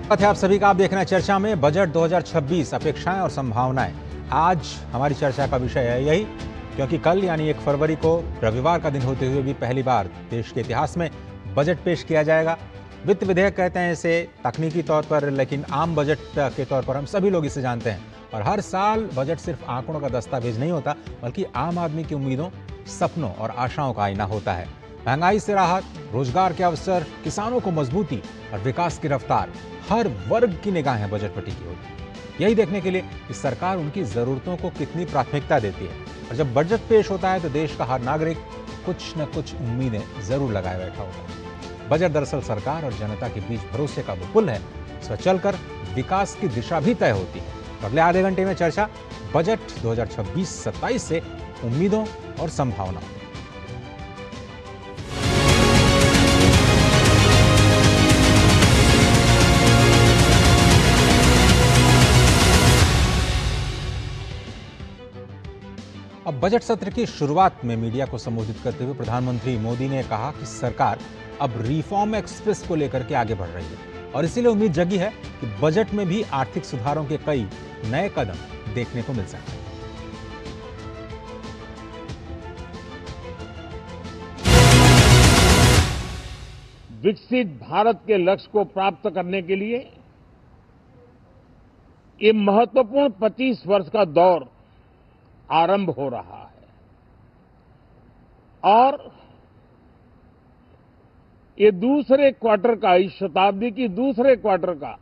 स्वागत है आप सभी का। आप देख रहे हैं चर्चा में बजट 2026 अपेक्षाएं और संभावनाएं। आज हमारी चर्चा का विषय है यही, क्योंकि कल यानी 1 फरवरी को रविवार का दिन होते हुए भी पहली बार देश के इतिहास में बजट पेश किया जाएगा। वित्त विधेयक कहते हैं इसे तकनीकी तौर पर, लेकिन आम बजट के तौर पर हम सभी लोग इसे जानते हैं। और हर साल बजट सिर्फ आंकड़ों का दस्तावेज नहीं होता, बल्कि आम आदमी की उम्मीदों, सपनों और आशाओं का आईना होता है। महंगाई से राहत, रोजगार के अवसर, किसानों को मजबूती और विकास की रफ्तार, हर वर्ग की निगाहें बजट पर टिकी होती है। यही देखने के लिए कि सरकार उनकी जरूरतों को कितनी प्राथमिकता देती है। और जब बजट पेश होता है तो देश का हर नागरिक कुछ न कुछ उम्मीदें जरूर लगाए बैठा होता है। बजट दरअसल सरकार और जनता के बीच भरोसे का वो पुल है, इस पर चलकर विकास की दिशा भी तय होती है। तो अगले आधे घंटे में चर्चा बजट 2026-27 से उम्मीदों और संभावनाओं। अब बजट सत्र की शुरुआत में मीडिया को संबोधित करते हुए प्रधानमंत्री मोदी ने कहा कि सरकार अब रिफॉर्म एक्सप्रेस को लेकर के आगे बढ़ रही है और इसीलिए उम्मीद जगी है कि बजट में भी आर्थिक सुधारों के कई नए कदम देखने को मिल सकते हैं। विकसित भारत के लक्ष्य को प्राप्त करने के लिए ये महत्वपूर्ण 25 वर्ष का दौर आरंभ हो रहा है और ये दूसरे क्वार्टर का, इस शताब्दी की दूसरे क्वार्टर का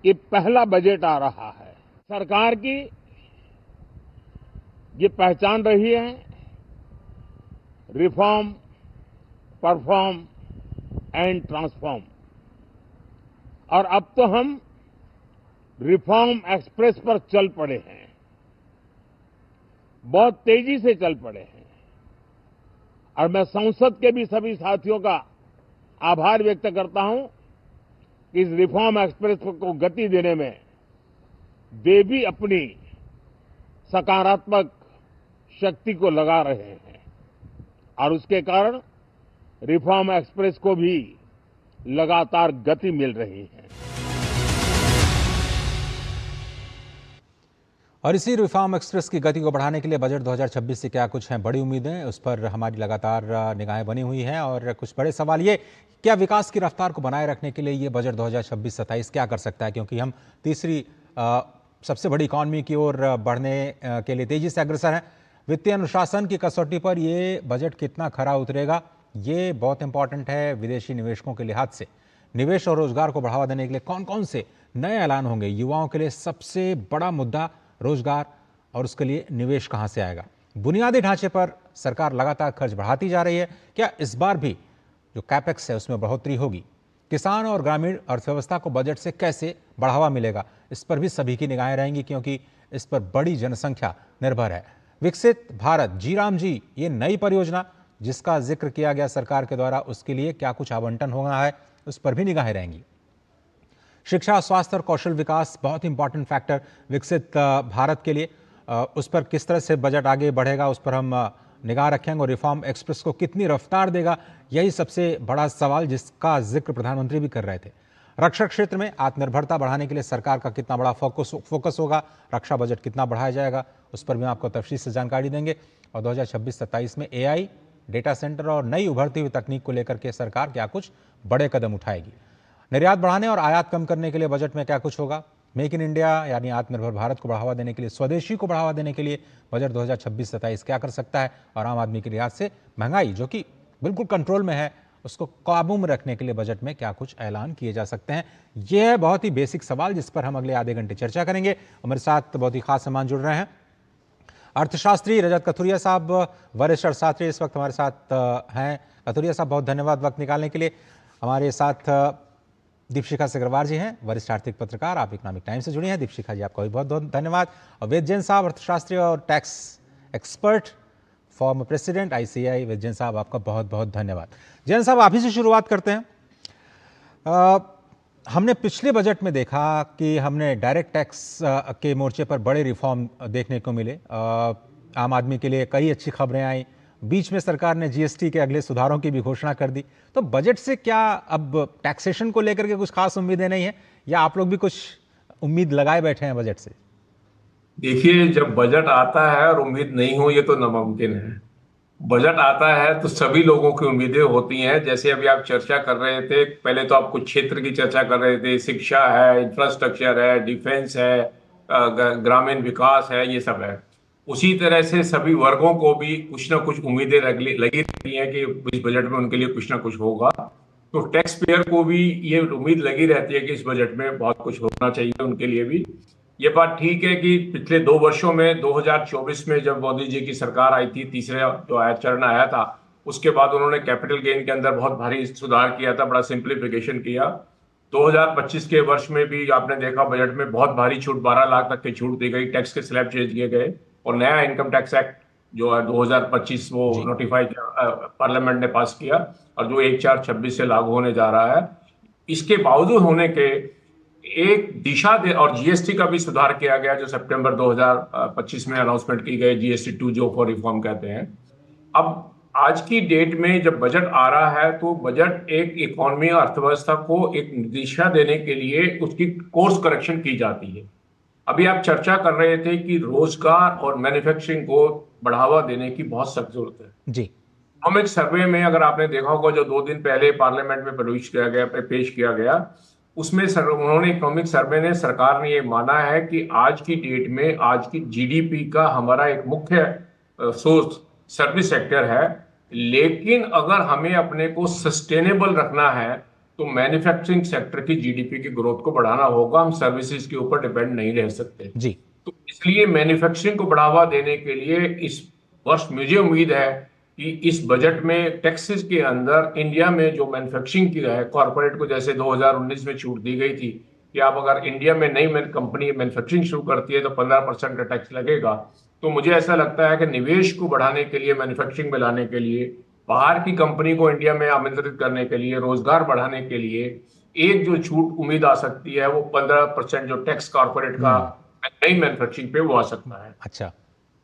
ये पहला बजट आ रहा है। सरकार की ये पहचान रही है रिफॉर्म, परफॉर्म एंड ट्रांसफॉर्म। और अब तो हम रिफॉर्म एक्सप्रेस पर चल पड़े हैं, बहुत तेजी से चल पड़े हैं। और मैं संसद के भी सभी साथियों का आभार व्यक्त करता हूं कि इस रिफॉर्म एक्सप्रेस को गति देने में वे भी अपनी सकारात्मक शक्ति को लगा रहे हैं और उसके कारण रिफॉर्म एक्सप्रेस को भी लगातार गति मिल रही है। और इसी रिफॉर्म एक्सप्रेस की गति को बढ़ाने के लिए बजट 2026 से क्या कुछ हैं बड़ी उम्मीदें, उस पर हमारी लगातार निगाहें बनी हुई हैं। और कुछ बड़े सवाल ये, क्या विकास की रफ्तार को बनाए रखने के लिए ये बजट 2026-27 क्या कर सकता है, क्योंकि हम तीसरी सबसे बड़ी इकॉनमी की ओर बढ़ने के लिए तेजी से अग्रसर हैं। वित्तीय अनुशासन की कसौटी पर ये बजट कितना खरा उतरेगा, ये बहुत इंपॉर्टेंट है। विदेशी निवेशकों के लिहाज से निवेश और रोजगार को बढ़ावा देने के लिए कौन कौन से नए ऐलान होंगे। युवाओं के लिए सबसे बड़ा मुद्दा रोजगार, और उसके लिए निवेश कहां से आएगा। बुनियादी ढांचे पर सरकार लगातार खर्च बढ़ाती जा रही है, क्या इस बार भी जो कैपेक्स है उसमें बढ़ोतरी होगी। किसान और ग्रामीण अर्थव्यवस्था को बजट से कैसे बढ़ावा मिलेगा, इस पर भी सभी की निगाहें रहेंगी, क्योंकि इस पर बड़ी जनसंख्या निर्भर है। विकसित भारत जी राम जी, ये नई परियोजना जिसका जिक्र किया गया सरकार के द्वारा, उसके लिए क्या कुछ आवंटन होना है, उस पर भी निगाहें रहेंगी। शिक्षा, स्वास्थ्य और कौशल विकास बहुत इंपॉर्टेंट फैक्टर विकसित भारत के लिए, उस पर किस तरह से बजट आगे बढ़ेगा, उस पर हम निगाह रखेंगे। और रिफॉर्म एक्सप्रेस को कितनी रफ्तार देगा, यही सबसे बड़ा सवाल जिसका जिक्र प्रधानमंत्री भी कर रहे थे। रक्षा क्षेत्र में आत्मनिर्भरता बढ़ाने के लिए सरकार का कितना बड़ा फोकस होगा, रक्षा बजट कितना बढ़ाया जाएगा, उस पर भी आपको तफसील से जानकारी देंगे। और 2026-27 में AI, डेटा सेंटर और नई उभरती हुई तकनीक को लेकर के सरकार क्या कुछ बड़े कदम उठाएगी। निर्यात बढ़ाने और आयात कम करने के लिए बजट में क्या कुछ होगा। मेक इन इंडिया यानी आत्मनिर्भर भारत को बढ़ावा देने के लिए, स्वदेशी को बढ़ावा देने के लिए बजट 2026-27 क्या कर सकता है। और आम आदमी के लिहाज से महंगाई जो कि बिल्कुल कंट्रोल में है, उसको काबू में रखने के लिए बजट में क्या कुछ ऐलान किए जा सकते हैं। यह है बहुत ही बेसिक सवाल जिस पर हम अगले आधे घंटे चर्चा करेंगे। हमारे साथ बहुत ही खास मेहमान जुड़ रहे हैं। अर्थशास्त्री रजत कथुरिया साहब, वरिष्ठ अर्थशास्त्री इस वक्त हमारे साथ हैं। कथुरिया साहब, बहुत धन्यवाद वक्त निकालने के लिए। हमारे साथ दीपशिखा सिग्रवार जी हैं, वरिष्ठ आर्थिक पत्रकार, आप इकोनॉमिक टाइम्स से जुड़ी हैं। दीपशिखा जी, आपका भी बहुत बहुत धन्यवाद। और वेद जैन साहब, अर्थशास्त्री और tax expert, former president ICAI, वेद जैन साहब, आपका बहुत बहुत धन्यवाद। जैन साहब, आप ही से शुरुआत करते हैं। हमने पिछले बजट में देखा कि हमने डायरेक्ट टैक्स के मोर्चे पर बड़े रिफॉर्म देखने को मिले। आम आदमी के लिए कई अच्छी खबरें आई, बीच में सरकार ने जीएसटी के अगले सुधारों की भी घोषणा कर दी। तो बजट से क्या अब टैक्सेशन को लेकर के कुछ खास उम्मीदें नहीं है, या आप लोग भी कुछ उम्मीद लगाए बैठे हैं बजट से? देखिए, जब बजट आता है और उम्मीद नहीं हो, ये तो नामुमकिन है। बजट आता है तो सभी लोगों की उम्मीदें होती हैं। जैसे अभी आप चर्चा कर रहे थे, पहले तो आप कुछ क्षेत्र की चर्चा कर रहे थे, शिक्षा है, इंफ्रास्ट्रक्चर है, डिफेंस है, ग्रामीण विकास है, ये सब है। उसी तरह से सभी वर्गों को भी कुछ ना कुछ उम्मीदें लगी रहती हैं कि इस बजट में उनके लिए कुछ ना कुछ होगा। तो टैक्स पेयर को भी ये उम्मीद लगी रहती है कि इस बजट में बहुत कुछ होना चाहिए उनके लिए भी। ये बात ठीक है कि पिछले 2 वर्षों में 2024 में जब मोदी जी की सरकार आई थी, तीसरा जो चरण आया था, उसके बाद उन्होंने कैपिटल गेन के अंदर बहुत भारी सुधार किया था, बड़ा सिंप्लीफिकेशन किया। 2025 के वर्ष में भी आपने देखा बजट में बहुत भारी छूट, 12 लाख तक की छूट दी गई, टैक्स के स्लैब चेंज किए गए, और नया इनकम टैक्स एक्ट जो है 2025 वो नोटिफाई पार्लियामेंट ने पास किया, और जो 1/4/26 से लागू होने जा रहा है। इसके बावजूद होने के एक दिशा दे, और जीएसटी का भी सुधार किया गया जो सितंबर 2025 में अनाउंसमेंट की गई, जीएसटी 2 जो फॉर रिफॉर्म कहते हैं। अब आज की डेट में जब बजट आ रहा है तो बजट एक इकोनॉमी अर्थव्यवस्था को एक दिशा देने के लिए उसकी कोर्स करेक्शन की जाती है। अभी आप चर्चा कर रहे थे कि रोजगार और मैन्युफैक्चरिंग को बढ़ावा देने की बहुत सख्त जरूरत है जी। इकोनॉमिक सर्वे में अगर आपने देखा होगा, जो 2 दिन पहले पार्लियामेंट में पेश किया गया, उसमें उन्होंने इकोनॉमिक सर्वे ने, सरकार ने ये माना है कि आज की डेट में आज की जीडीपी का हमारा एक मुख्य सोर्स सर्विस सेक्टर है। लेकिन अगर हमें अपने को सस्टेनेबल रखना है तो मैन्युफैक्चरिंग सेक्टर की जीडीपी की ग्रोथ को बढ़ाना होगा। हम सर्विसेज के ऊपर डिपेंड नहीं रह सकते जी। तो इसलिए मैन्युफैक्चरिंग को बढ़ावा देने के लिए इस वर्ष मुझे उम्मीद है कि इस बजट में टैक्सेस के अंदर इंडिया में जो मैन्युफैक्चरिंग की है, कॉर्पोरेट को जैसे 2019 में छूट दी गई थी कि आप अगर इंडिया में नई कंपनी मैन्युफैक्चरिंग शुरू करती है तो 15% का टैक्स लगेगा। तो मुझे ऐसा लगता है कि निवेश को बढ़ाने के लिए, मैन्युफैक्चरिंग में लाने के लिए, बाहर की कंपनी को इंडिया में आमंत्रित करने के लिए, रोजगार बढ़ाने के लिए एक जो छूट उम्मीद आ सकती है वो 15% जो टैक्स कॉर्पोरेट का नई मैन्युफैक्चरिंग पे वो आ सकता है। अच्छा।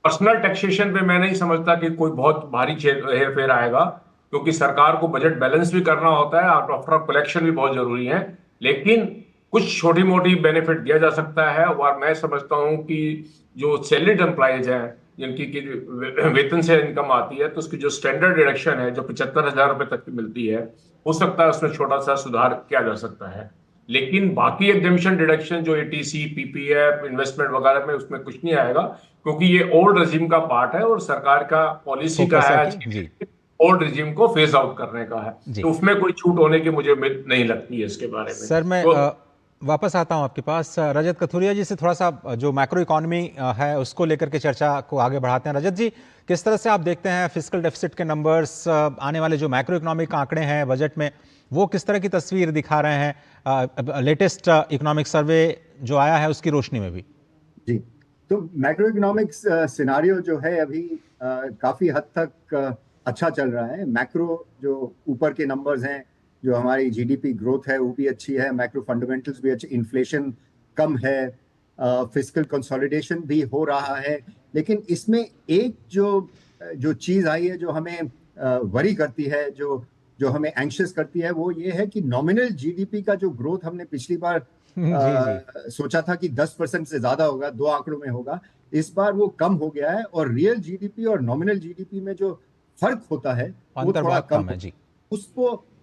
पर्सनल टैक्सेशन पे मैं नहीं समझता कि कोई बहुत भारी हेर फेर आएगा, क्योंकि सरकार को बजट बैलेंस भी करना होता है और आफ्टर कलेक्शन भी बहुत जरूरी है। लेकिन कुछ छोटी मोटी बेनिफिट दिया जा सकता है, और मैं समझता हूं कि जो सैलरीड एम्प्लॉयज हैं जिनकी वेतन से इनकम आती है, तो उसकी जो स्टैंडर्ड डिडक्शन है जो 75,000 रुपए तक की मिलती है, हो सकता है उसमें छोटा सा सुधार किया जा सकता है। लेकिन बाकी एग्जेम्पशन डिडक्शन जो एटीसी, पीपीएफ, इन्वेस्टमेंट वगैरह में, उसमें कुछ नहीं आएगा, क्योंकि ये ओल्ड रेजिम का पार्ट है और सरकार का पॉलिसी का है जी। ओल्ड रेजिम को फेज आउट करने का है। तो उसमें कोई छूट होने की मुझे उम्मीद नहीं लगती है इसके बारे में। सर मैं तो, वापस आता हूं आपके पास। रजत कथुरिया जी से थोड़ा सा जो मैक्रो इकोनॉमी है उसको लेकर के चर्चा को आगे बढ़ाते हैं। रजत जी, किस तरह से आप देखते हैं फिस्कल डेफिसिट के नंबर्स, आने वाले जो मैक्रो इकोनॉमिक आंकड़े हैं बजट में, वो किस तरह की तस्वीर दिखा रहे हैं लेटेस्ट इकोनॉमिक सर्वे जो आया है उसकी रोशनी में भी? जी, तो मैक्रो इकोनॉमिक्स सिनारियो जो है अभी काफी हद तक अच्छा चल रहा है। मैक्रो जो ऊपर के नंबर्स हैं, जो हमारी जीडीपी ग्रोथ है वो भी अच्छी है, मैक्रो फंडामेंटल्स भी अच्छे, इन्फ्लेशन कम है, फिस्कल कंसोलिडेशन भी हो रहा है। लेकिन इसमें एक जो चीज आई है जो हमें वरी करती है, जो हमें एंग्शियस करती है, वो ये है कि नॉमिनल जीडीपी का जो ग्रोथ हमने पिछली बार सोचा था कि 10% से ज्यादा होगा, 2 आंकड़ों में होगा, इस बार वो कम हो गया है। और रियल जीडीपी और नॉमिनल जीडीपी में जो फर्क होता है वो थोड़ा कम है।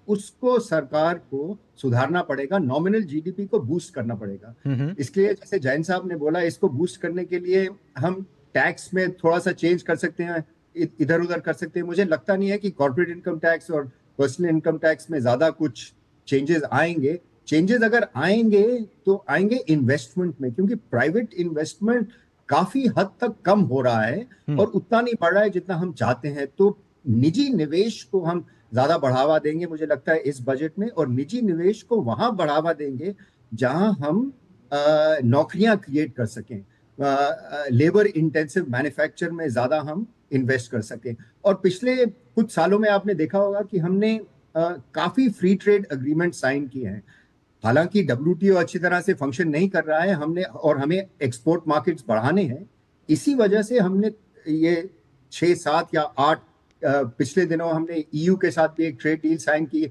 उसको सरकार को सुधारना पड़ेगा, नॉमिनल जीडीपी को बूस्ट करना पड़ेगा। इसलिए जैसे जैन साहब ने बोला, इसको बूस्ट करने के लिए हम टैक्स में थोड़ा सा चेंज कर सकते हैं, इधर उधर कर सकते हैं। मुझे लगता नहीं है कि कॉर्पोरेट इनकम टैक्स और पर्सनल इनकम टैक्स में ज्यादा कुछ चेंजेस आएंगे। चेंजेस अगर आएंगे तो आएंगे इन्वेस्टमेंट में, क्योंकि प्राइवेट इन्वेस्टमेंट काफी हद तक कम हो रहा है और उतना नहीं बढ़ रहा है जितना हम चाहते हैं। तो निजी निवेश को हम ज्यादा बढ़ावा देंगे मुझे लगता है इस बजट में, और निजी निवेश को वहां बढ़ावा देंगे जहां हम नौकरियां क्रिएट कर सकें, लेबर इंटेंसिव मैन्युफैक्चर में ज्यादा हम इन्वेस्ट कर सकें। और पिछले कुछ सालों में आपने देखा होगा कि हमने काफी फ्री ट्रेड अग्रीमेंट साइन किए हैं। हालांकि WTO अच्छी तरह से फंक्शन नहीं कर रहा है, हमें एक्सपोर्ट मार्केट्स बढ़ाने हैं। इसी वजह से हमने ये 6, 7 या 8 पिछले दिनों हमने ईयू के साथ भी एक ट्रेड डील साइन की।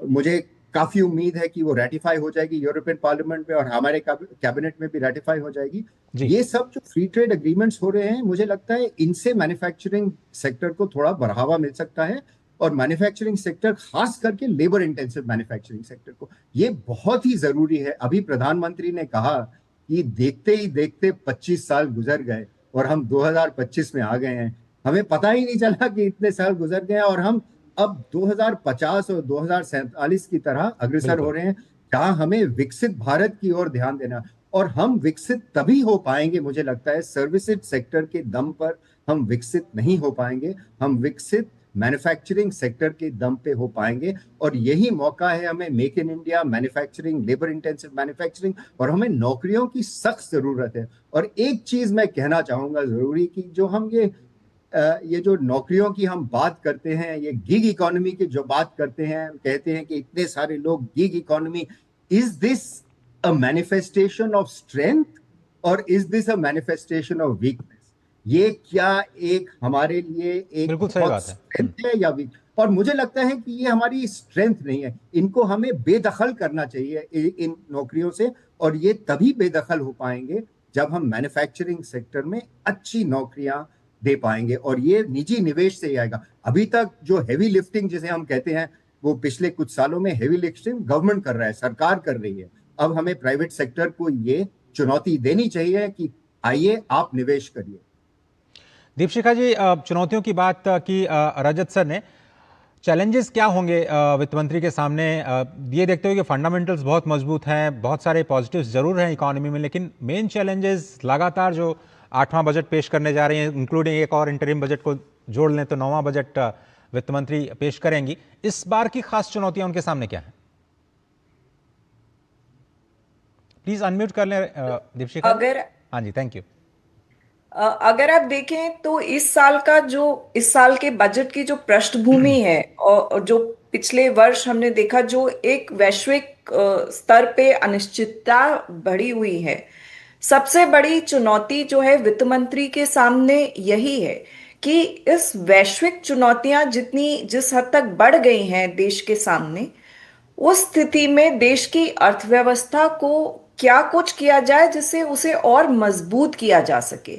मुझे काफी उम्मीद है कि वो रेटिफाई हो जाएगी यूरोपियन पार्लियामेंट में और हमारे कैबिनेट में भी रेटिफाई हो जाएगी। जी। ये सब जो फ्री ट्रेड एग्रीमेंट्स हो रहे हैं, मुझे लगता है इनसे मैन्युफैक्चरिंग सेक्टर को थोड़ा बढ़ावा मिल सकता है, और मैन्युफैक्चरिंग सेक्टर, खास करके लेबर इंटेंसिव मैन्युफैक्चरिंग सेक्टर को, ये बहुत ही जरूरी है। अभी प्रधानमंत्री ने कहा कि देखते ही देखते 25 साल गुजर गए और हम 2025 में आ गए हैं। हमें पता ही नहीं चला कि इतने साल गुजर गए और हम अब 2050 और 2047 की तरह अग्रसर हो रहे हैं, जहां हमें विकसित भारत की ओर ध्यान देना। और हम विकसित तभी हो पाएंगे, मुझे लगता है सर्विसेज सेक्टर के दम पर हम विकसित नहीं हो पाएंगे, हम विकसित मैन्युफैक्चरिंग सेक्टर के दम पे हो पाएंगे। और यही मौका है हमें, make in India, manufacturing, labour intensive manufacturing, और हमें नौकरियों की सख्त जरूरत है। और एक चीज मैं कहना चाहूंगा जरूरी, कि जो हम ये जो नौकरियों की हम बात करते हैं, ये गिग इकोनॉमी की जो बात करते हैं, कहते हैं कि इतने सारे लोग gig economy, is this a manifestation of strength और is this a manifestation of weakness? ये क्या एक हमारे लिए एक बिल्कुल सही बहुत बात है। स्ट्रेंथ है या वीक? और मुझे लगता है कि ये हमारी स्ट्रेंथ नहीं है, इनको हमें बेदखल करना चाहिए इन नौकरियों से। और ये तभी बेदखल हो पाएंगे जब हम मैन्युफैक्चरिंग सेक्टर में अच्छी नौकरियां दे पाएंगे, और ये निजी निवेश से ही आएगा। अभी तक जो हेवी लिफ्टिंग जिसे हम कहते हैं, वो पिछले कुछ सालों में हेवी लिफ्टिंग गवर्नमेंट कर रहा है, सरकार कर रही है। अब हमें प्राइवेट सेक्टर को ये चुनौती देनी चाहिए कि आइए आप निवेश करिए। दीपशिखा जी, चुनौतियों की बात की रजत सर ने, चैलेंजेस क्या होंगे वित्त मंत्री के सामने, ये देखते हुए कि फंडामेंटल्स बहुत मजबूत हैं, बहुत सारे पॉजिटिव्स जरूर हैं इकोनॉमी में, लेकिन मेन चैलेंजेस लगातार जो 8वां बजट पेश करने जा रही हैं, इंक्लूडिंग एक और इंटरिम बजट को जोड़ लें तो 9वां बजट वित्त मंत्री पेश करेंगी, इस बार की खास चुनौतियां उनके सामने क्या हैं? प्लीज अनम्यूट कर लें दीपशिखा। अगर हाँ जी, थैंक यू। अगर आप देखें तो इस साल के बजट की जो पृष्ठभूमि है, और जो पिछले वर्ष हमने देखा, जो एक वैश्विक स्तर पे अनिश्चितता बढ़ी हुई है, सबसे बड़ी चुनौती जो है वित्त मंत्री के सामने यही है कि इस वैश्विक चुनौतियां जिस हद तक बढ़ गई हैं देश के सामने, उस स्थिति में देश की अर्थव्यवस्था को क्या कुछ किया जाए जिससे उसे और मजबूत किया जा सके।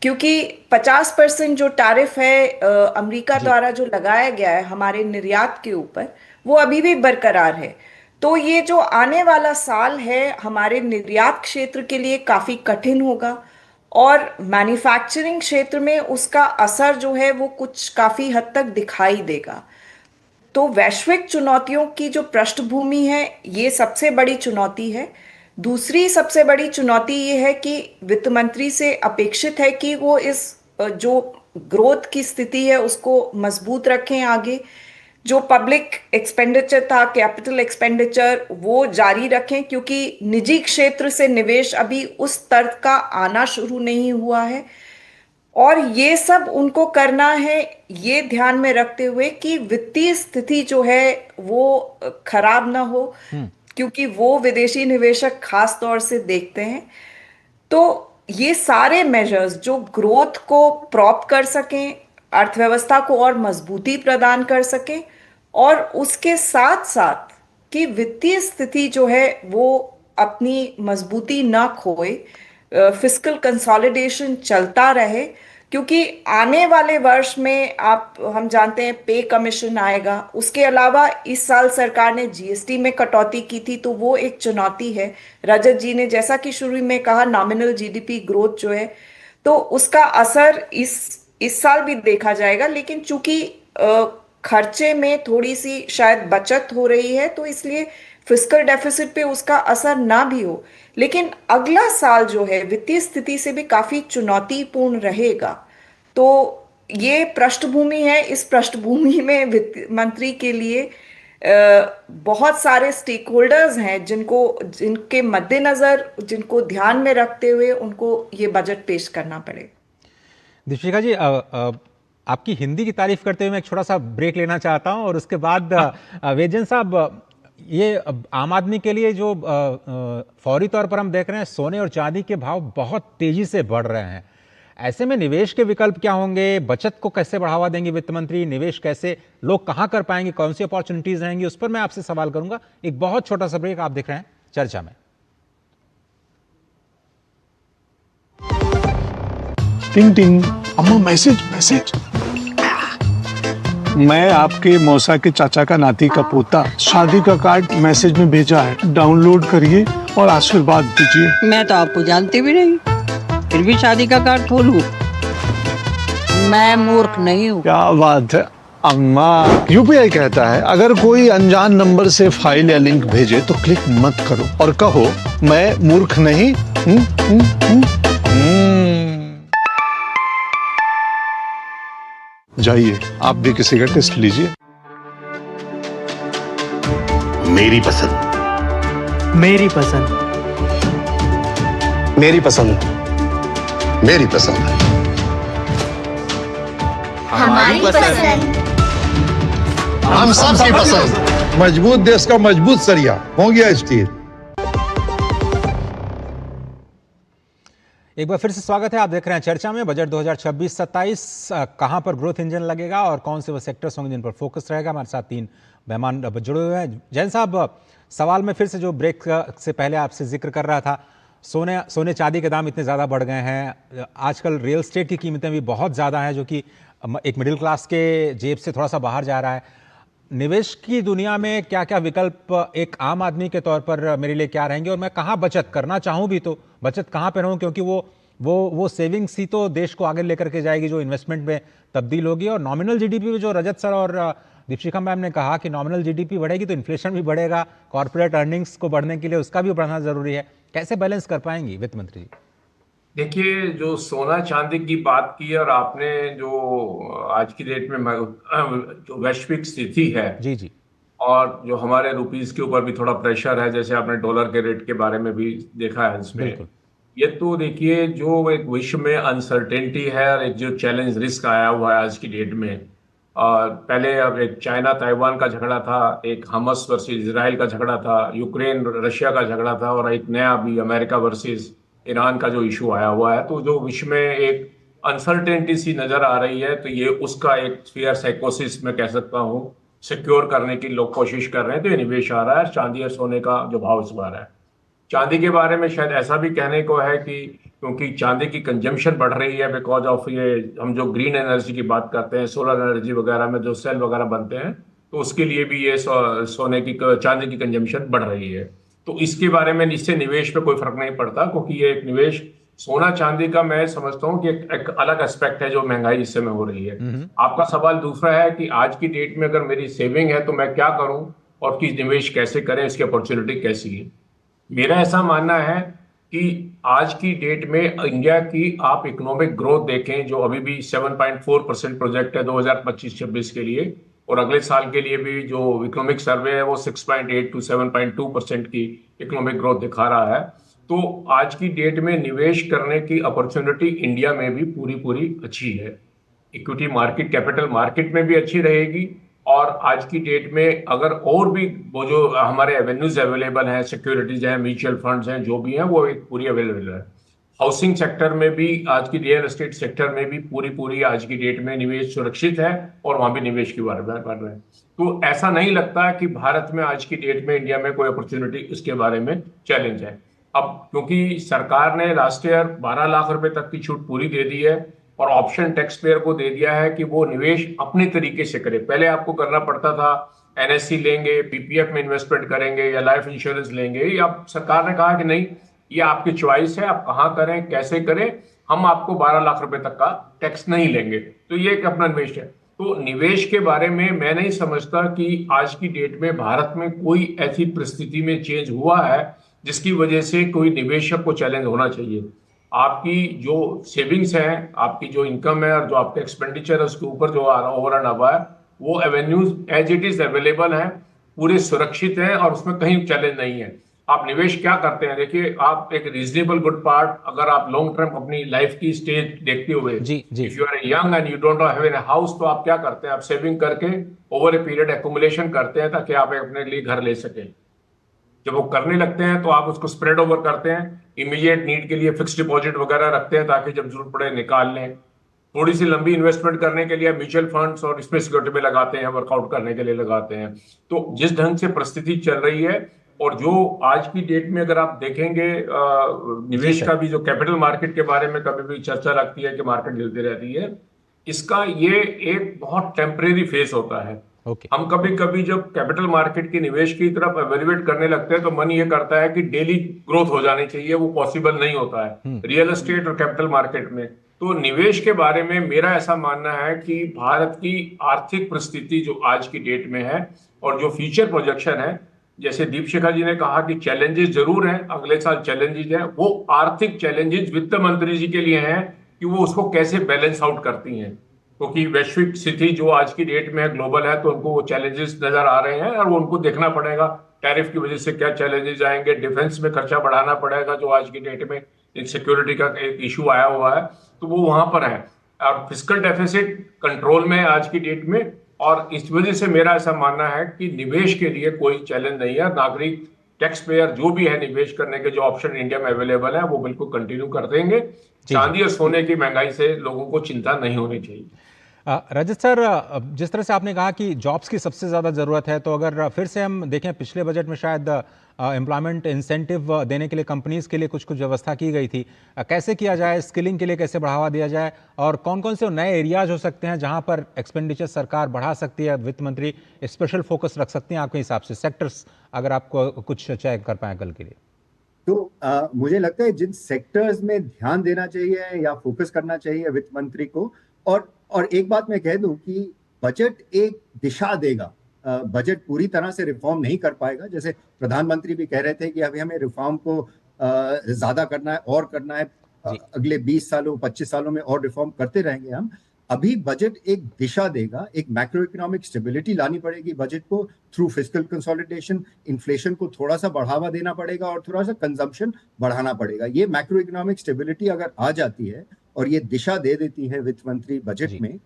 क्योंकि 50% जो टैरिफ है अमेरिका जी। द्वारा जो लगाया गया है हमारे निर्यात के ऊपर, वो अभी भी बरकरार है। तो ये जो आने वाला साल है हमारे निर्यात क्षेत्र के लिए काफी कठिन होगा, और मैन्युफैक्चरिंग क्षेत्र में उसका असर जो है वो कुछ काफी हद तक दिखाई देगा। तो वैश्विक चुनौतियों की जो पृष्ठभूमि है, ये सबसे बड़ी चुनौती है। दूसरी सबसे बड़ी चुनौती ये है कि वित्त मंत्री से अपेक्षित है कि वो इस जो ग्रोथ की स्थिति है उसको मजबूत रखें आगे। जो पब्लिक एक्सपेंडिचर था, कैपिटल एक्सपेंडिचर, वो जारी रखें, क्योंकि निजी क्षेत्र से निवेश अभी उस स्तर का आना शुरू नहीं हुआ है। और ये सब उनको करना है ये ध्यान में रखते हुए कि वित्तीय स्थिति जो है वो खराब ना हो, क्योंकि वो विदेशी निवेशक खास तौर से देखते हैं। तो ये सारे मेजर्स जो ग्रोथ को प्रॉप कर सकें, अर्थव्यवस्था को और मजबूती प्रदान कर सकें, और उसके साथ साथ कि वित्तीय स्थिति जो है वो अपनी मजबूती ना खोए, फिस्कल कंसोलिडेशन चलता रहे। क्योंकि आने वाले वर्ष में हम जानते हैं पे कमीशन आएगा, उसके अलावा इस साल सरकार ने जीएसटी में कटौती की थी, तो वो एक चुनौती है। रजत जी ने जैसा कि शुरू में कहा, नॉमिनल जीडीपी ग्रोथ जो है, तो उसका असर इस साल भी देखा जाएगा। लेकिन चूंकि खर्चे में थोड़ी सी शायद बचत हो रही है, तो इसलिए फिस्कल डेफिसिट पे उसका असर ना भी हो। लेकिन अगला साल जो है वित्तीय स्थिति से भी काफी चुनौतीपूर्ण रहेगा। तो ये पृष्ठभूमि है। इस पृष्ठभूमि में वित्त मंत्री के लिए बहुत सारे स्टेक होल्डर्स हैं जिनके मद्देनजर, जिनको ध्यान में रखते हुए उनको ये बजट पेश करना पड़े। दीपशिखा जी, आपकी हिंदी की तारीफ करते हुए मैं एक छोटा सा ब्रेक लेना चाहता हूं, और उसके बाद वेजन साहब, ये आम आदमी के लिए जो फौरी तौर पर हम देख रहे हैं, सोने और चांदी के भाव बहुत तेजी से बढ़ रहे हैं। ऐसे में निवेश के विकल्प क्या होंगे, बचत को कैसे बढ़ावा देंगे वित्त मंत्री, निवेश कैसे लोग कहां कर पाएंगे, कौन सी अपॉर्चुनिटीज रहेंगी, उस पर मैं आपसे सवाल करूंगा। एक बहुत छोटा सा ब्रेक, आप देख रहे हैं चर्चा में। टिंग टिंग, अम्मा मैसेज मैसेज। मैं आपके मौसा के चाचा का नाती का पोता, शादी का कार्ड मैसेज में भेजा है, डाउनलोड करिए और आशीर्वाद दीजिए। मैं तो आपको जानती भी नहीं, फिर भी शादी का कार्ड खोलूं? मैं मूर्ख नहीं हूँ। क्या बात है अम्मा। यूपीआई कहता है अगर कोई अनजान नंबर से फाइल या लिंक भेजे तो क्लिक मत करो और कहो मैं मूर्ख नहीं। जाइए आप भी किसी का टेस्ट लीजिए। मेरी पसंद, मेरी पसंद, मेरी पसंद, मेरी पसंद, हमारी पसंद, हम सबकी पसंद। मजबूत देश का मजबूत सरिया हो गया स्टील। एक बार फिर से स्वागत है, आप देख रहे हैं चर्चा में। बजट 2026-27 कहां पर ग्रोथ इंजन लगेगा और कौन से वो सेक्टर्स होंगे जिन पर फोकस रहेगा। हमारे साथ तीन मेहमान जुड़े हुए हैं। जैन साहब, सवाल में फिर से जो ब्रेक से पहले आपसे जिक्र कर रहा था, सोने चांदी के दाम इतने ज़्यादा बढ़ गए हैं, आजकल रियल एस्टेट की कीमतें भी बहुत ज़्यादा हैं, जो कि एक मिडिल क्लास के जेब से थोड़ा सा बाहर जा रहा है। निवेश की दुनिया में क्या क्या विकल्प एक आम आदमी के तौर पर मेरे लिए क्या रहेंगे, और मैं कहाँ बचत करना चाहूँ भी तो बचत कहाँ पे रहूँ, क्योंकि वो सेविंग्स ही तो देश को आगे लेकर के जाएगी, जो इन्वेस्टमेंट में तब्दील होगी। और नॉमिनल जीडीपी में जो रजत सर और दीपशिखा मैम ने कहा कि नॉमिनल जीडीपी बढ़ेगी तो इन्फ्लेशन भी बढ़ेगा, कॉर्पोरेट अर्निंग्स को बढ़ने के लिए उसका भी बढ़ना जरूरी है। कैसे बैलेंस कर पाएंगी वित्त मंत्री जी? देखिए, जो सोना चांदी की बात की और आपने जो आज की डेट में जो वैश्विक स्थिति है जी जी, और जो हमारे रुपीस के ऊपर भी थोड़ा प्रेशर है, जैसे आपने डॉलर के रेट के बारे में भी देखा है इसमें, ये तो देखिए जो एक विश्व में अनसर्टेनिटी है और एक जो चैलेंज रिस्क आया हुआ है आज की डेट में। और पहले अब एक चाइना ताइवान का झगड़ा था, एक हमास वर्सेस इजराइल का झगड़ा था, यूक्रेन रशिया का झगड़ा था, और एक नया अभी अमेरिका वर्सेस ईरान का जो इशू आया हुआ है। तो जो विश्व में एक अनसर्टेनिटी सी नजर आ रही है, तो ये उसका एक फियर साइकोसिस मैं कह सकता हूँ सिक्योर करने की लोग कोशिश कर रहे हैं, तो ये निवेश आ रहा है। चांदी और सोने का जो भाव इस बार है, चांदी के बारे में शायद ऐसा भी कहने को है कि क्योंकि चांदी की कंजम्पशन बढ़ रही है बिकॉज ऑफ ये हम जो ग्रीन एनर्जी की बात करते हैं, सोलर एनर्जी वगैरह में जो सेल वगैरह बनते हैं, तो उसके लिए भी ये सोने की चांदी की कंजम्पशन बढ़ रही है। तो इसके बारे में इससे निवेश पे कोई फर्क नहीं पड़ता, क्योंकि ये एक निवेश सोना चांदी का मैं समझता हूँ कि एक अलग एस्पेक्ट है जो महंगाई इस समय हो रही है। आपका सवाल दूसरा है कि आज की डेट में अगर मेरी सेविंग है तो मैं क्या करूं और कि निवेश कैसे करें, इसकी अपॉर्चुनिटी कैसी है। मेरा ऐसा मानना है कि आज की डेट में इंडिया की आप इकोनॉमिक ग्रोथ देखें, जो अभी भी 7.4% प्रोजेक्ट है 2025-26 के लिए, और अगले साल के लिए भी जो इकोनॉमिक सर्वे है वो 6.8 to 7.2% की इकोनॉमिक ग्रोथ दिखा रहा है। तो आज की डेट में निवेश करने की अपॉर्चुनिटी इंडिया में भी पूरी अच्छी है। इक्विटी मार्केट, कैपिटल मार्केट में भी अच्छी रहेगी, और आज की डेट में अगर और भी वो जो हमारे एवेन्यूज अवेलेबल हैं, सिक्योरिटीज हैं, म्यूचुअल फंड्स हैं, जो भी हैं वो एक पूरी अवेलेबल है। हाउसिंग सेक्टर में भी, आज की रियल एस्टेट सेक्टर में भी पूरी आज की डेट में निवेश सुरक्षित है, और वहां भी निवेश की बारे में कर रहे हैं। तो ऐसा नहीं लगता कि भारत में आज की डेट में इंडिया में कोई अपॉर्चुनिटी उसके बारे में चैलेंज है। अब क्योंकि सरकार ने लास्ट ईयर 12 लाख रुपए तक की छूट पूरी दे दी है, और ऑप्शन टैक्स पेयर को दे दिया है कि वो निवेश अपने तरीके से करे। पहले आपको करना पड़ता था, एनएससी लेंगे, पीपीएफ में इन्वेस्टमेंट करेंगे या लाइफ इंश्योरेंस लेंगे, या सरकार ने कहा कि नहीं, ये आपकी चॉइस है, आप कहाँ करें, कैसे करें, हम आपको 12 लाख रुपए तक का टैक्स नहीं लेंगे। तो ये एक अपना निवेश है। तो निवेश के बारे में मैं नहीं समझता कि आज की डेट में भारत में कोई ऐसी परिस्थिति में चेंज हुआ है जिसकी वजह से कोई निवेशक को चैलेंज होना चाहिए। आपकी जो सेविंग्स है, आपकी जो इनकम है और जो आपका एक्सपेंडिचर है, उसके ऊपर जो ओवर एंड अब है, वो avenues as it is available है, पूरे सुरक्षित है, और उसमें कहीं चैलेंज नहीं है। आप निवेश क्या करते हैं, देखिए आप एक रीजनेबल गुड पार्ट, अगर आप लॉन्ग टर्म अपनी लाइफ की स्टेज देखते हुए, if you are young and you don't have an house, तो आप क्या करते हैं, आप सेविंग करके ओवर ए पीरियड एक्यूमुलेशन करते हैं ताकि आप अपने लिए घर ले सकें। जब वो करने लगते हैं तो आप उसको स्प्रेड ओवर करते हैं, इमीडिएट नीड के लिए फिक्स डिपॉजिट वगैरह रखते हैं ताकि जब जरूरत पड़े निकाल लें। थोड़ी सी लंबी इन्वेस्टमेंट करने के लिए म्यूचुअल फंड्स और इसमें सिक्योरिटी में लगाते हैं, वर्कआउट करने के लिए लगाते हैं। तो जिस ढंग से परिस्थिति चल रही है और जो आज की डेट में अगर आप देखेंगे निवेश का भी जो कैपिटल मार्केट के बारे में कभी भी चर्चा लगती है कि मार्केट गिरती रहती है, इसका ये एक बहुत टेम्परेरी फेज होता है। हम कभी कभी जब कैपिटल मार्केट की निवेश की तरफ एवेल्युएट करने लगते हैं तो मन ये करता है कि डेली ग्रोथ हो जानी चाहिए, वो पॉसिबल नहीं होता है रियल एस्टेट और कैपिटल मार्केट में। तो निवेश के बारे में मेरा ऐसा मानना है कि भारत की आर्थिक परिस्थिति जो आज की डेट में है और जो फ्यूचर प्रोजेक्शन है, जैसे दीपशिखा जी ने कहा कि चैलेंजेस जरूर हैं, अगले साल चैलेंजेस हैं, वो आर्थिक चैलेंजेस वित्त मंत्री जी के लिए हैं कि वो उसको कैसे बैलेंस आउट करती हैं, क्योंकि वैश्विक स्थिति जो आज की डेट में है, ग्लोबल है, तो उनको वो चैलेंजेस नजर आ रहे हैं और वो उनको देखना पड़ेगा। टैरिफ की वजह से क्या चैलेंजेस आएंगे, डिफेंस में खर्चा बढ़ाना पड़ेगा जो आज की डेट में सिक्योरिटी का एक इशू आया हुआ है, तो वो वहां पर है। और फिस्कल डेफिसिट कंट्रोल में आज की डेट में, और इस वजह से मेरा ऐसा मानना है कि निवेश के लिए कोई चैलेंज नहीं है। नागरिक टैक्स पेयर जो भी है निवेश करने के जो ऑप्शन इंडिया में अवेलेबल है वो बिल्कुल कंटिन्यू कर देंगे। चांदी और सोने की महंगाई से लोगों को चिंता नहीं होनी चाहिए। रजत सर, जिस तरह से आपने कहा कि जॉब्स की सबसे ज़्यादा ज़रूरत है, तो अगर फिर से हम देखें पिछले बजट में शायद एम्प्लॉयमेंट इंसेंटिव देने के लिए कंपनीज के लिए कुछ व्यवस्था की गई थी। कैसे किया जाए, स्किलिंग के लिए कैसे बढ़ावा दिया जाए, और कौन कौन से नए एरियाज हो सकते हैं जहां पर एक्सपेंडिचर सरकार बढ़ा सकती है, वित्त मंत्री स्पेशल फोकस रख सकती हैं आपके हिसाब से, सेक्टर्स अगर आपको कुछ चेक कर पाए कल के लिए? तो मुझे लगता है जिन सेक्टर्स में ध्यान देना चाहिए या फोकस करना चाहिए वित्त मंत्री को, और एक बात मैं कह दूं कि बजट एक दिशा देगा, बजट पूरी तरह से रिफॉर्म नहीं कर पाएगा। जैसे प्रधानमंत्री भी कह रहे थे कि अभी हमें रिफॉर्म को ज्यादा करना है और करना है, अगले 20 सालों 25 सालों में और रिफॉर्म करते रहेंगे हम। अभी बजट एक दिशा देगा, एक मैक्रो इकोनॉमिक स्टेबिलिटी लानी पड़ेगी बजट को थ्रू फिस्कल कंसोलिडेशन, इन्फ्लेशन को थोड़ा सा बढ़ावा देना पड़ेगा और थोड़ा सा कंजम्पशन बढ़ाना पड़ेगा। ये मैक्रो इकोनॉमिक स्टेबिलिटी अगर आ जाती है और ये दिशा दे देती है वित्त मंत्री बजट में,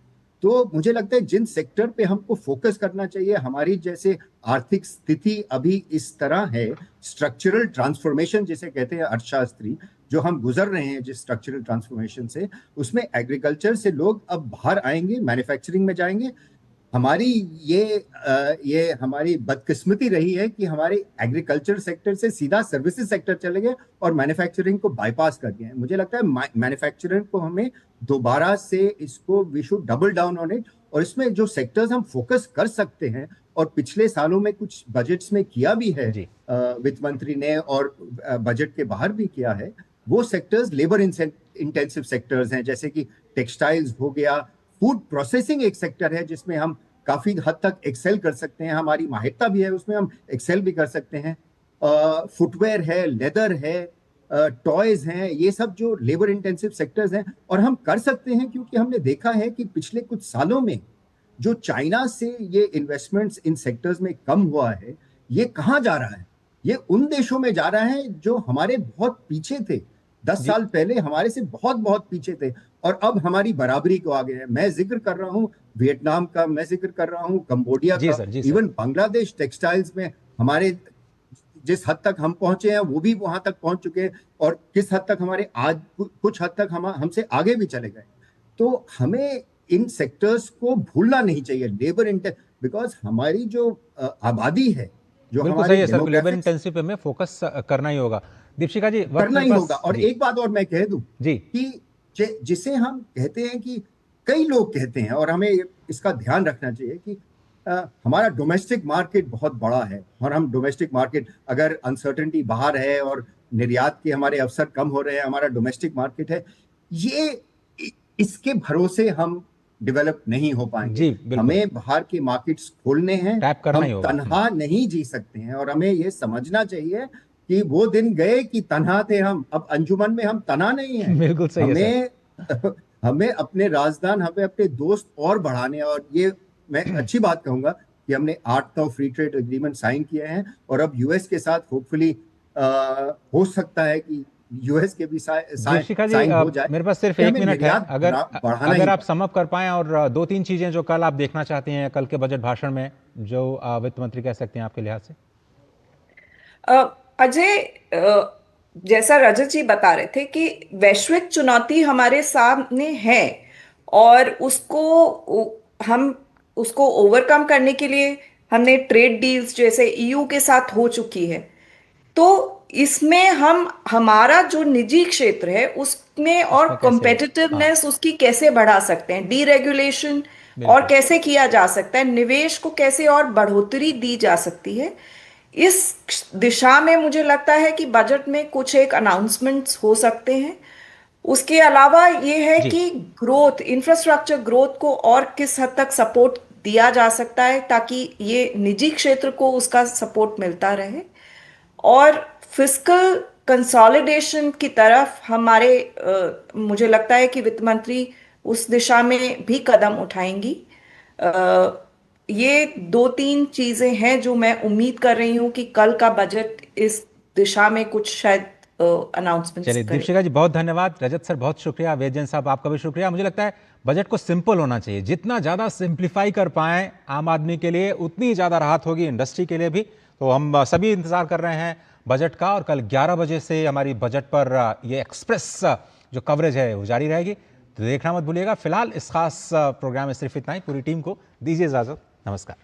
तो मुझे लगता है जिन सेक्टर पे हमको फोकस करना चाहिए, हमारी जैसे आर्थिक स्थिति अभी इस तरह है, स्ट्रक्चरल ट्रांसफॉर्मेशन जिसे कहते हैं अर्थशास्त्री, जो हम गुजर रहे हैं जिस स्ट्रक्चरल ट्रांसफॉर्मेशन से, उसमें एग्रीकल्चर से लोग अब बाहर आएंगे, मैन्युफैक्चरिंग में जाएंगे। हमारी ये हमारी बदकिस्मती रही है कि हमारे एग्रीकल्चर सेक्टर से सीधा सर्विसेज सेक्टर चले गए और मैन्युफैक्चरिंग को बाईपास कर दिया है। मुझे लगता है मैन्युफैक्चरिंग को हमें दोबारा से इसको we should double down on it, और इसमें जो सेक्टर्स हम फोकस कर सकते हैं और पिछले सालों में कुछ बजट्स में किया भी है वित्त मंत्री ने और बजट के बाहर भी किया है, वो सेक्टर्स लेबर इंटेंसिव सेक्टर्स हैं, जैसे कि टेक्सटाइल्स हो गया, फूड प्रोसेसिंग एक सेक्टर है जिसमें हम काफी हद तक एक्सेल कर सकते हैं, हमारी माहिरता भी है उसमें, हम एक्सेल भी कर सकते हैं। फुटवेयर है, लेदर है, टॉयज हैं, ये सब जो लेबर इंटेंसिव सेक्टर्स हैं, और हम कर सकते हैं क्योंकि हमने देखा है कि पिछले कुछ सालों में जो चाइना से ये इन्वेस्टमेंट्स इन सेक्टर्स में कम हुआ है, ये कहाँ जा रहा है? ये उन देशों में जा रहा है जो हमारे बहुत पीछे थे, 10 साल पहले हमारे से बहुत बहुत पीछे थे, और अब हमारी बराबरी को आ गए हैं। मैं जिक्र कर रहा हूँ वियतनाम का, मैं जिक्र कर रहा हूँ कंबोडिया का, इवन बांग्लादेश टेक्सटाइल्स में हमारे जिस हद तक हम पहुंचे हैं वो भी वहां तक पहुंच चुके हैं, और किस हद तक हमारे आज कुछ हद तक हमसे आगे भी चले गए। तो हमें इन सेक्टर्स को भूलना नहीं चाहिए, लेबर इंटेंसिव, बिकॉज हमारी जो आबादी है, जो हमारे लेबर इंटेंसिव पे हमें फोकस करना ही होगा। दीपशिखा जी, करना ही होगा। और एक बात और मैं कह दूं कि जिसे हम कहते हैं कि कई लोग कहते हैं, और हमें इसका ध्यान रखना चाहिए कि हमारा डोमेस्टिक मार्केट बहुत बड़ा है, और हम डोमेस्टिक मार्केट, अगर अनसर्टेनिटी बाहर है और निर्यात के हमारे अवसर कम हो रहे हैं, हमारा डोमेस्टिक मार्केट है, ये इसके भरोसे हम डेवलप नहीं हो पाएंगे। हमें बाहर के मार्केट्स खोलने हैं, हम तनहा नहीं जी सकते हैं, और हमें ये समझना चाहिए कि वो दिन गए कि तनहा थे हम, अब अंजुमन में हम तनहा नहीं हैं। बिल्कुल सही है। हमें अपने राजदान, हमें अपने दोस्त और बढ़ाने, और ये मैं अच्छी बात कहूंगा कि हमने 8 फ्री ट्रेड एग्रीमेंट साइन किए हैं, और अब यूएस के साथ होपफुली हो सकता है कि यूएस के भी साइन हो जाए। मेरे पास सिर्फ 1 मिनट है, अगर आप सम अप कर पाएं और 2-3 चीजें जो कल आप देखना चाहते हैं कल के बजट भाषण में, जो वित्त मंत्री कह सकते हैं आपके लिहाज से। अजय, जैसा रजत जी बता रहे थे कि वैश्विक चुनौती हमारे सामने है और हम उसको ओवरकम करने के लिए हमने ट्रेड डील्स जैसे ईयू के साथ हो चुकी है। तो इसमें हमारा जो निजी क्षेत्र है उसमें और कॉम्पिटिटिवनेस उसकी कैसे बढ़ा सकते हैं, डीरेगुलेशन और कैसे किया जा सकता है, निवेश को कैसे और बढ़ोतरी दी जा सकती है, इस दिशा में मुझे लगता है कि बजट में कुछ एक अनाउंसमेंट्स हो सकते हैं। उसके अलावा ये है कि ग्रोथ, इंफ्रास्ट्रक्चर ग्रोथ को और किस हद तक सपोर्ट दिया जा सकता है ताकि ये निजी क्षेत्र को उसका सपोर्ट मिलता रहे, और फिस्कल कंसोलिडेशन की तरफ मुझे लगता है कि वित्त मंत्री उस दिशा में भी कदम उठाएंगी। ये 2-3 चीजें हैं जो मैं उम्मीद कर रही हूं कि कल का बजट इस दिशा में कुछ शायद अनाउंसमेंट। चलिए दीपशिखा जी बहुत धन्यवाद, रजत सर बहुत शुक्रिया, वेदजन साहब आपका भी शुक्रिया। मुझे लगता है बजट को सिंपल होना चाहिए, जितना ज़्यादा सिंप्लीफाई कर पाएं आम आदमी के लिए उतनी ज़्यादा राहत होगी, इंडस्ट्री के लिए भी। तो हम सभी इंतजार कर रहे हैं बजट का, और कल 11 बजे से हमारी बजट पर ये एक्सप्रेस जो कवरेज है वो जारी रहेगी, तो देखना मत भूलिएगा। फिलहाल इस खास प्रोग्राम में सिर्फ इतना ही। पूरी टीम को दीजिए इजाजत, नमस्कार।